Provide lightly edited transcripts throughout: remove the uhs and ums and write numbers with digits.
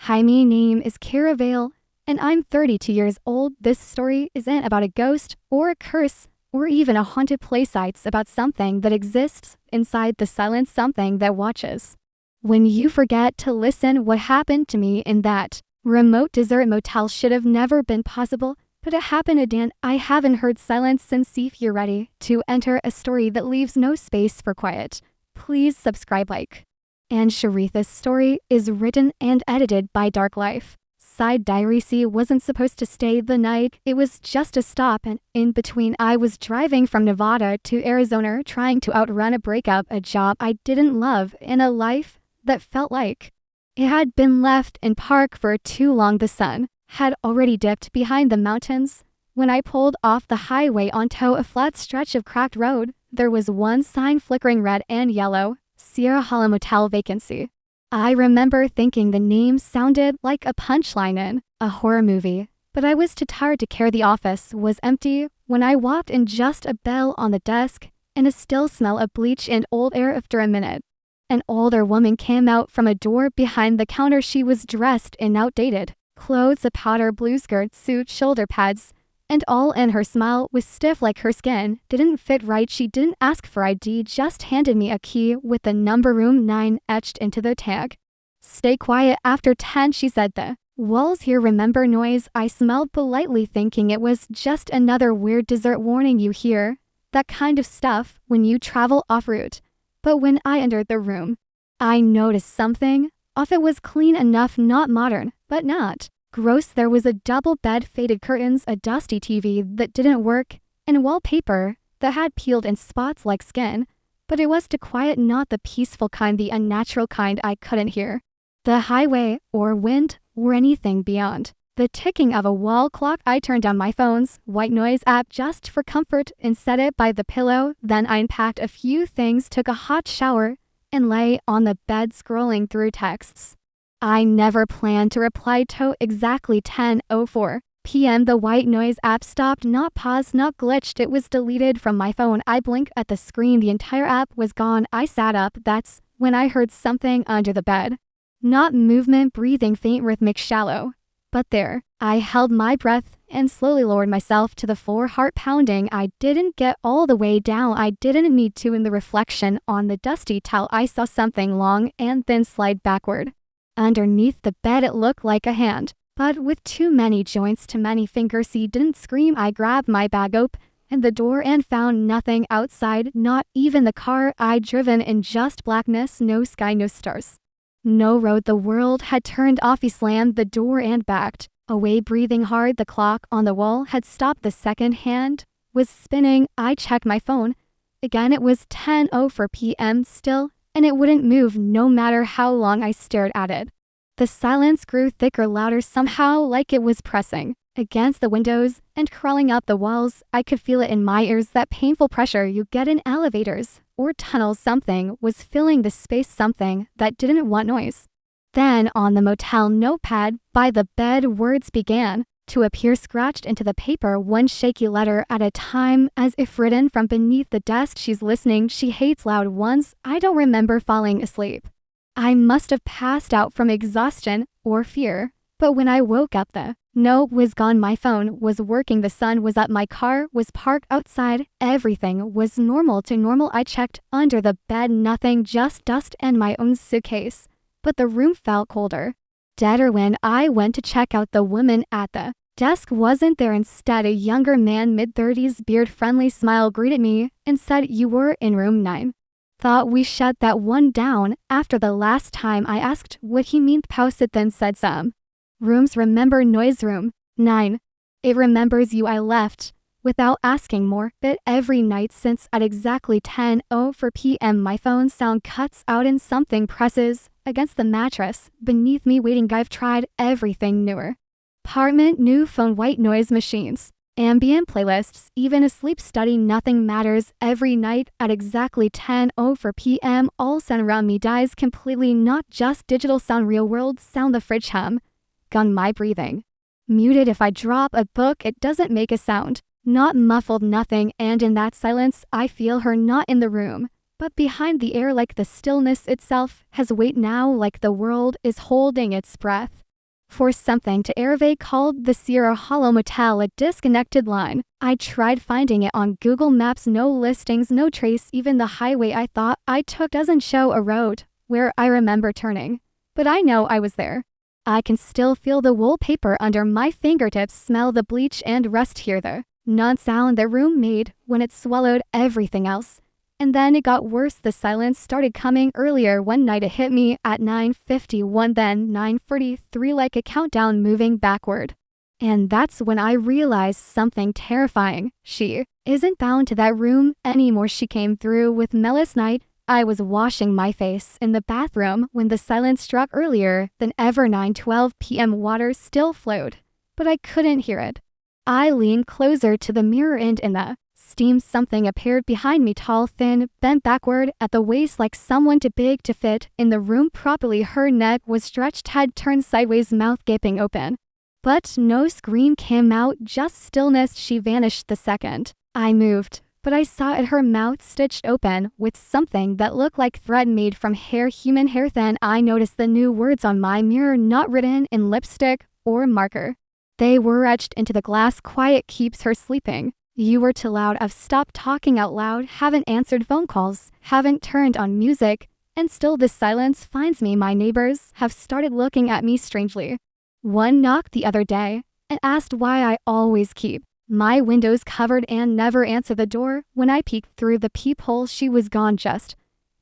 Hi, my name is Kiera Vale, and I'm 32 years old. This story isn't about a ghost or a curse or even a haunted place. It's about something that exists inside the silent something that watches. When you forget to listen, what happened to me in that remote desert motel should have never been possible, but it happened again. I haven't heard silence since. See if you're ready to enter a story that leaves no space for quiet. Please subscribe, like, and Sharif. This story is written and edited by Dark Life Side Diaries. Wasn't supposed to stay the night. It was just a stop, and in between I was driving from Nevada to Arizona, trying to outrun a breakup, a job I didn't love, and a life that felt like it had been left in park for too long. The sun had already dipped behind the mountains when I pulled off the highway onto a flat stretch of cracked road. There was one sign flickering red and yellow: Sierra Hollow Motel vacancy. I remember thinking the name sounded like a punchline in a horror movie, but I was too tired to care. The office was empty when I walked in. Just a bell on the desk and a still smell of bleach and old air. After a minute, an older woman came out from a door behind the counter. She was dressed in outdated clothes, a powder blue skirt, suit, shoulder pads, and all, and her smile was stiff like her skin didn't fit right. She didn't ask for ID, just handed me a key with the number room 9 etched into the tag. Stay quiet after 10, she said. The walls here remember noise. I smiled politely, thinking it was just another weird dessert warning. You hear that kind of stuff when you travel off route. But when I entered the room, I noticed something off. It was clean enough, not modern, but not gross. There was a double bed, faded curtains, a dusty TV that didn't work, and wallpaper that had peeled in spots like skin. But it was too quiet, not the peaceful kind, the unnatural kind. I couldn't hear the highway or wind or anything beyond the ticking of a wall clock. I turned on my phone's white noise app just for comfort and set it by the pillow. Then I unpacked a few things, took a hot shower, and lay on the bed scrolling through texts I never planned to reply to. Exactly 10:04 p.m. the white noise app stopped, not paused, not glitched. It was deleted from my phone. I blinked at the screen. The entire app was gone. I sat up. That's when I heard something under the bed. Not movement, breathing, faint, rhythmic, shallow. But there. I held my breath and slowly lowered myself to the floor, heart pounding. I didn't get all the way down. I didn't need to. In the reflection on the dusty towel, I saw something long and thin slide backward. Underneath the bed, it looked like a hand, but with too many joints, too many fingers. He didn't scream. I grabbed my bag, opened the door, and found nothing outside, not even the car I'd driven in. Just blackness, no sky, no stars, no road. The world had turned off. He slammed the door and backed away, breathing hard. The clock on the wall had stopped. The second hand was spinning. I checked my phone. Again, it was 10:04 p.m. still, and it wouldn't move no matter how long I stared at it. The silence grew thicker, louder, somehow like it was pressing against the windows and crawling up the walls. I could feel it in my ears, that painful pressure you get in elevators or tunnels. Something was filling the space, something that didn't want noise. Then on the motel notepad by the bed, words began to appear, scratched into the paper, one shaky letter at a time, as if written from beneath the desk. She's listening. She hates loud ones. I don't remember falling asleep. I must have passed out from exhaustion or fear. But when I woke up, the note was gone. My phone was working. The sun was up. My car was parked outside. Everything was normal to normal. I checked under the bed. Nothing, just dust and my own suitcase. But the room felt colder, deader. When I went to check out, the woman at the desk wasn't there. Instead, a younger man, mid-30s, beard, friendly smile greeted me and said, "You were in room 9. Thought we shut that one down after the last time." I asked what he meant. Paused it, then said, "Some rooms remember noise. Room 9, it remembers you." I left without asking more. But every night since, at exactly 10:04 p.m., my phone sound cuts out and something presses against the mattress beneath me, waiting. I've tried everything: newer apartment, new phone, white noise machines, ambient playlists, even a sleep study. Nothing matters. Every night at exactly 10:04 p.m., all sound around me dies completely. Not just digital sound, real world sound. The fridge hum, gun, my breathing muted. If I drop a book, it doesn't make a sound. Not muffled, nothing. And in that silence, I feel her, not in the room, but behind the air, like the stillness itself has weight now, like the world is holding its breath. For something to Erve called the Sierra Hollow Motel a disconnected line. I tried finding it on Google Maps, no listings, no trace, even the highway I thought I took doesn't show a road where I remember turning. But I know I was there. I can still feel the wallpaper under my fingertips, smell the bleach and rust, hear the non-sound the room made when it swallowed everything else. And then it got worse. The silence started coming earlier one night. It hit me at 9:51, then 9:43, like a countdown moving backward. And that's when I realized something terrifying. She isn't bound to that room anymore. She came through with me last night. I was washing my face in the bathroom when the silence struck earlier than ever. 9:12 p.m. Water still flowed, but I couldn't hear it. I leaned closer to the mirror and in the steam something appeared behind me, tall, thin, bent backward at the waist like someone too big to fit in the room properly. Her neck was stretched, head turned sideways, mouth gaping open. But no scream came out, just stillness. She vanished the second I moved, but I saw it, her mouth stitched open with something that looked like thread made from hair, human hair. Then I noticed the new words on my mirror, not written in lipstick or marker. They were etched into the glass. Quiet keeps her sleeping. You were too loud. I've stopped talking out loud, haven't answered phone calls, haven't turned on music, and still this silence finds me. My neighbors have started looking at me strangely. One knocked the other day and asked why I always keep my windows covered and never answer the door. When I peeked through the peephole, she was gone, just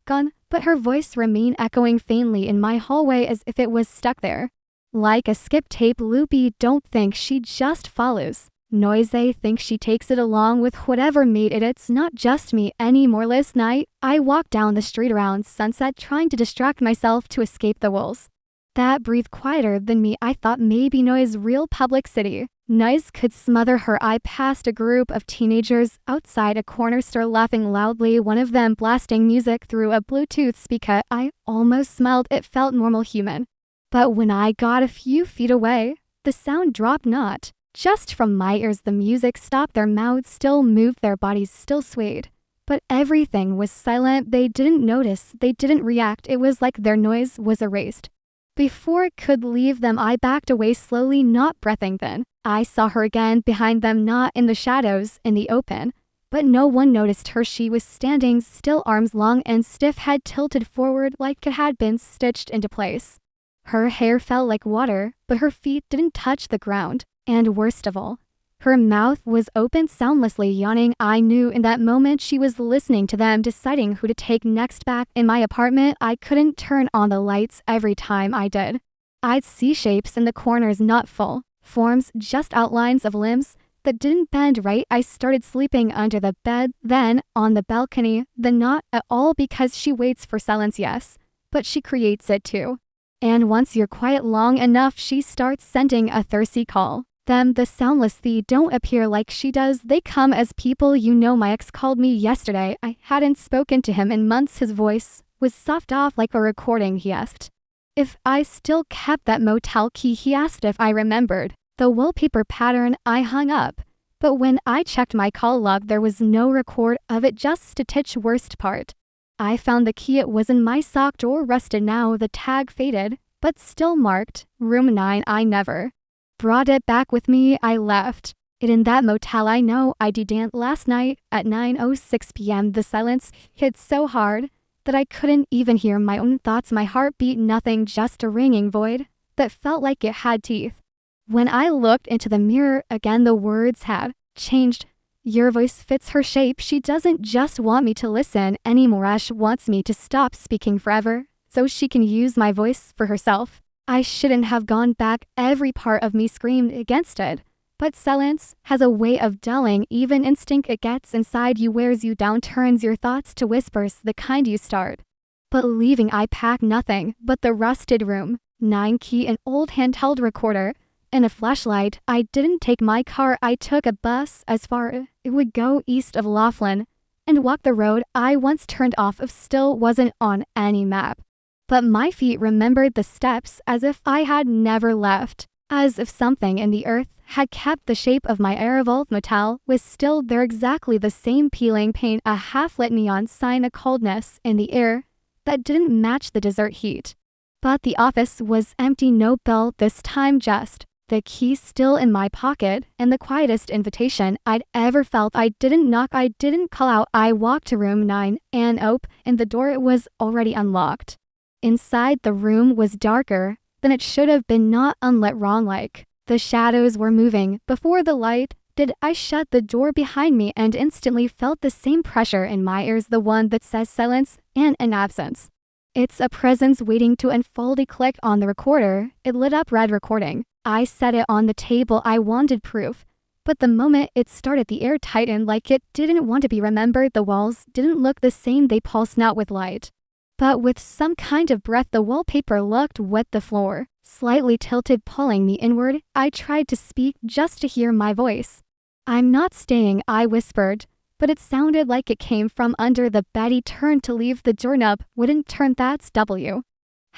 gone, but her voice remained echoing faintly in my hallway as if it was stuck there. Like a skip tape loopy. Don't think she just follows noise. I think she takes it along with whatever made it. It's not just me anymore. Last night, I walked down the street around sunset trying to distract myself to escape the wolves that breathed quieter than me. I thought maybe noise, real public city noise, could smother her. I passed a group of teenagers outside a corner store laughing loudly, one of them blasting music through a Bluetooth speaker. I almost smelled. It felt normal, human. But when I got a few feet away, the sound dropped, not just from my ears. The music stopped. Their mouths still moved, their bodies still swayed. But everything was silent. They didn't notice. They didn't react. It was like their noise was erased before it could leave them. I backed away slowly, not breathing. Then I saw her again behind them, not in the shadows, in the open. But no one noticed her. She was standing still, arms long and stiff, head tilted forward like it had been stitched into place. Her hair felt like water, but her feet didn't touch the ground. And worst of all, her mouth was open, soundlessly yawning. I knew in that moment she was listening to them, deciding who to take next. Back in my apartment, I couldn't turn on the lights. Every time I did, I'd see shapes in the corners, not full forms, just outlines of limbs that didn't bend right. I started sleeping under the bed, then on the balcony, then not at all, because she waits for silence, yes, but she creates it too. And once you're quiet long enough, she starts sending a thirsty call. Them, the soundless, they don't appear like she does. They come as people you know. My ex called me yesterday. I hadn't spoken to him in months. His voice was soft off like a recording. He asked if I still kept that motel key. He asked if I remembered the wallpaper pattern. I hung up. But when I checked my call log, there was no record of it, just a titch. Worst part, I found the key. It was in my sock drawer, rusted now, the tag faded, but still marked room 9. I never brought it back with me. I left it in that motel. I know I didn't. Last night at 9:06 p.m. the silence hit so hard that I couldn't even hear my own thoughts. My heart beat nothing, just a ringing void that felt like it had teeth. When I looked into the mirror again, the words had changed. Your voice fits her shape. She doesn't just want me to listen anymore. She wants me to stop speaking forever so she can use my voice for herself. I shouldn't have gone back. Every part of me screamed against it. But silence has a way of dulling even instinct. It gets inside you, wears you down, turns your thoughts to whispers, the kind you start believing. I packed nothing but the rusted room 9 key, an old handheld recorder, and a flashlight. I didn't take my car. I took a bus as far as it would go, east of Laughlin, and walked the road I once turned off of. Still wasn't on any map. But my feet remembered the steps as if I had never left, as if something in the earth had kept the shape of my Aravolve motel was still there, exactly the same peeling paint, a half-lit neon sign, a coldness in the air that didn't match the desert heat. But the office was empty, no bell this time, just the key still in my pocket, and the quietest invitation I'd ever felt. I didn't knock, I didn't call out. I walked to room 9 and and the door was already unlocked. Inside, the room was darker than it should have been, not unlit, wrong, like the shadows were moving before the light did. I shut the door behind me and instantly felt the same pressure in my ears, the one that says silence and an absence. It's a presence waiting to unfold. I clicked on the recorder. It lit up red recording. I set it on the table. I wanted proof. But the moment it started, the air tightened like it didn't want to be remembered. The walls didn't look the same. They pulsed not with light, but with some kind of breath. The wallpaper looked wet, the floor slightly tilted, pulling me inward. I tried to speak just to hear my voice. "I'm not staying," I whispered, but it sounded like it came from under the bed. He turned to leave. The doorknob wouldn't turn. That's W.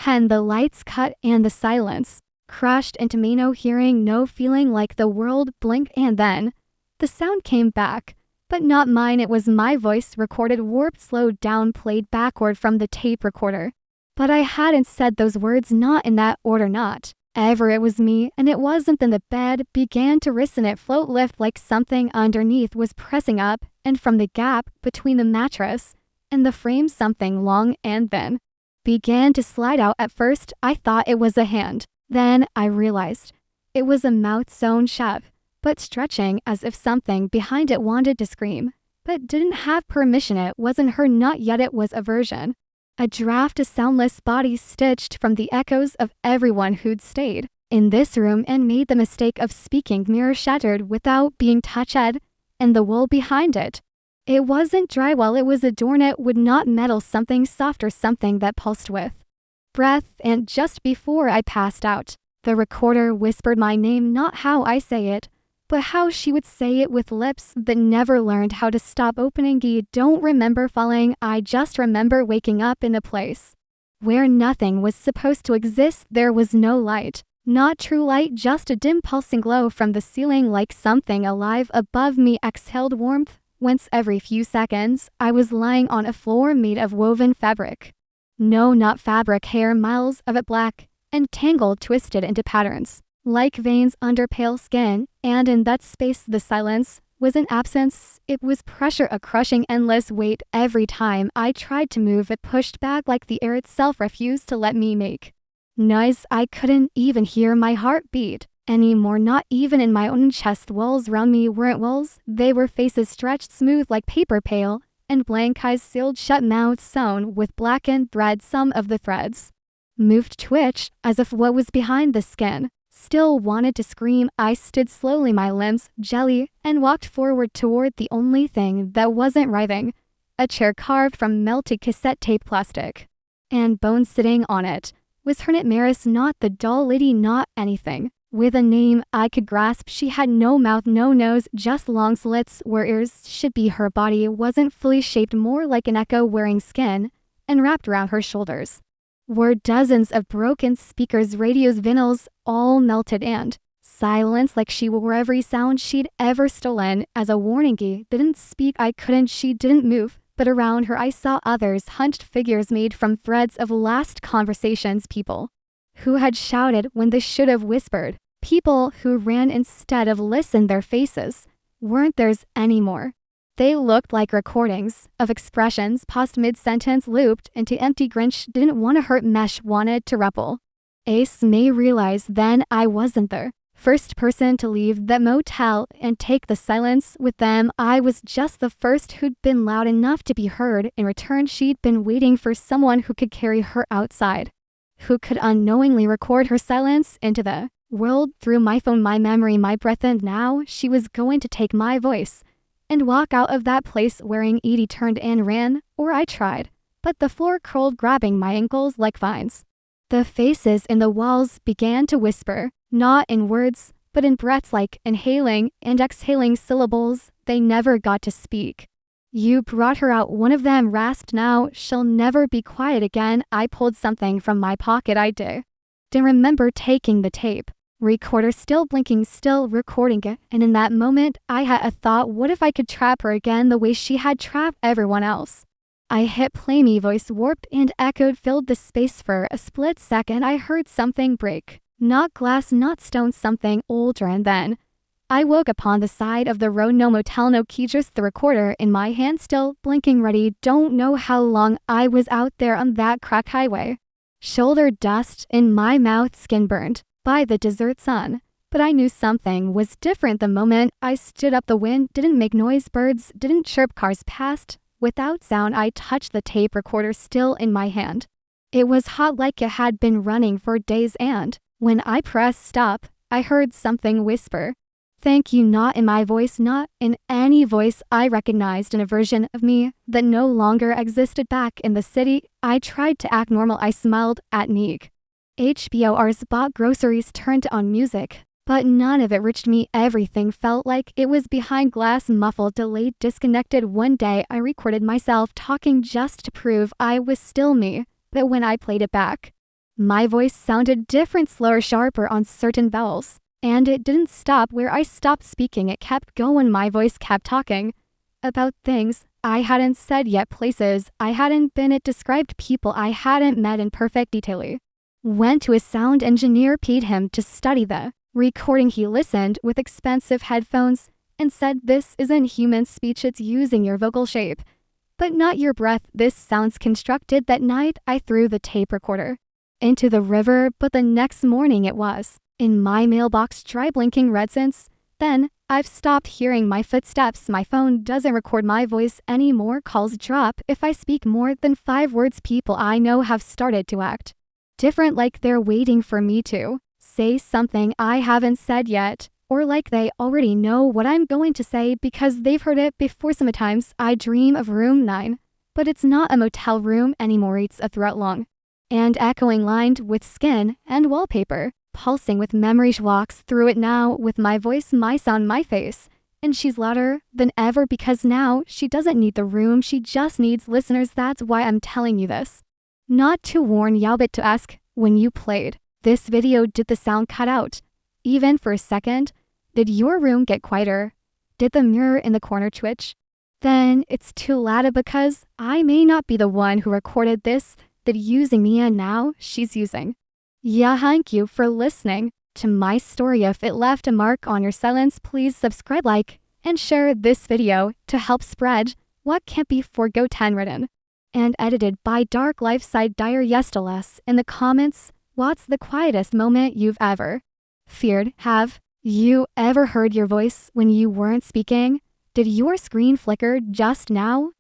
And the lights cut and the silence crashed into me. No hearing, no feeling, like the world blinked, and then the sound came back, but not mine. It was my voice, recorded, warped, slowed down, played backward from the tape recorder. But I hadn't said those words, not in that order, not ever. It was me, and it wasn't. Then the bed began to resonate, float, lift, like something underneath was pressing up, and from the gap between the mattress and the frame, something long and thin began to slide out. At first, I thought it was a hand. Then I realized it was a mouth sewn shut, but stretching as if something behind it wanted to scream, but didn't have permission. It wasn't her, not yet. It was a version, a draft, a soundless body stitched from the echoes of everyone who'd stayed in this room and made the mistake of speaking. Mirror shattered without being touched, and the wool behind it. It wasn't drywall, it was a doornet, would not metal, something softer, something that pulsed with breath. And just before I passed out, the recorder whispered my name, not how I say it, but how she would say it, with lips that never learned how to stop opening. I don't remember falling, I just remember waking up in a place where nothing was supposed to exist. There was no light, not true light, just a dim pulsing glow from the ceiling, like something alive above me exhaled warmth. Once every few seconds, I was lying on a floor made of woven fabric. No, not fabric, hair, miles of it, black and tangled, twisted into patterns like veins under pale skin. And in that space, the silence was an absence. It was pressure, a crushing, endless weight. Every time I tried to move, it pushed back, like the air itself refused to let me make noise. I couldn't even hear my heart beat anymore, not even in my own chest. Walls around me weren't walls, they were faces stretched smooth like paper, pale and blank, eyes sealed shut, mouths sewn with blackened thread. Some of the threads moved, twitched, as if what was behind the skin still wanted to scream. I stood slowly, my limbs jelly, and walked forward toward the only thing that wasn't writhing, a chair carved from melted cassette tape plastic, and bone sitting on it was Hernet Maris, not the doll lady, not anything with a name I could grasp. She had no mouth, no nose, just long slits where ears should be. Her body wasn't fully shaped, more like an echo wearing skin, and wrapped around her shoulders were dozens of broken speakers, radios, vinyls, all melted and silence, like she wore every sound she'd ever stolen as a warning. I didn't speak, I couldn't, she didn't move, but around her I saw others, hunched figures made from threads of last conversations, people who had shouted when they should have whispered, people who ran instead of listened. Their faces weren't theirs anymore. They looked like recordings of expressions paused mid-sentence, looped into empty. Grinch didn't want to hurt, Mesh wanted to rebel. Ace may realize then I wasn't the first person to leave that motel and take the silence with them. I was just the first who'd been loud enough to be heard. In return, she'd been waiting for someone who could carry her outside, who could unknowingly record her silence into the world through my phone, my memory, my breath. And now she was going to take my voice and walk out of that place wearing. Edie turned and ran, or I tried, but the floor curled, grabbing my ankles like vines. The faces in the walls began to whisper, not in words, but in breaths, like inhaling and exhaling syllables they never got to speak. "You brought her out," one of them rasped. "Now she'll never be quiet again." I pulled something from my pocket. I didn't remember taking the tape recorder, still blinking, still recording it. And in that moment, I had a thought. What if I could trap her again the way she had trapped everyone else? I hit play. Me voice warped and echoed filled the space. For a split second I heard something break. Not glass, not stone, something older, and then I woke upon the side of the road. No motel, no key, just the recorder in my hand, still blinking ready. Don't know how long I was out there on that cracked highway. Shoulder dust in my mouth, skin burned by the desert sun. But I knew something was different the moment I stood up. The wind didn't make noise, birds didn't chirp, cars passed without sound. I touched the tape recorder still in my hand. It was hot like it had been running for days, and when I pressed stop, I heard something whisper, "Thank you," not in my voice, not in any voice I recognized, in a version of me that no longer existed. Back in the city, I tried to act normal. I smiled at Neek. HBORs, bought groceries, turned on music, but none of it reached me. Everything felt like it was behind glass, muffled, delayed, disconnected. One day, I recorded myself talking just to prove I was still me, but when I played it back, my voice sounded different, slower, sharper on certain vowels. And it didn't stop where I stopped speaking. It kept going. My voice kept talking about things I hadn't said yet, places I hadn't been. It described people I hadn't met in perfect detail. Went to a sound engineer, paid him to study the recording. He listened with expensive headphones and said, "This isn't human speech, it's using your vocal shape, but not your breath. This sounds constructed." That night, I threw the tape recorder into the river, but the next morning it was in my mailbox, dry, blinking red. Since then, I've stopped hearing my footsteps. My phone doesn't record my voice anymore. Calls drop if I speak more than 5 words. People I know have started to act different, like they're waiting for me to say something I haven't said yet, or like they already know what I'm going to say because they've heard it before. Sometimes I dream of room 9, but it's not a motel room anymore. It's a throat long and echoing, lined with skin and wallpaper, pulsing with memory. She walks through it now with my voice, my sound, my face, and she's louder than ever because now she doesn't need the room, she just needs listeners. That's why I'm telling you this. Not to warn you, but to ask, when you played this video, did the sound cut out? Even for a second? Did your room get quieter? Did the mirror in the corner twitch? Then it's too loud, because I may not be the one who recorded this, that using me, and now she's using. Yeah, thank you for listening to my story. If it left a mark on your silence, please subscribe, like, and share this video to help spread what can't be forgotten. Written and edited by Dark Life Side Diaries. Yes, tell us in the comments, what's the quietest moment you've ever feared? Have you ever heard your voice when you weren't speaking? Did your screen flicker just now?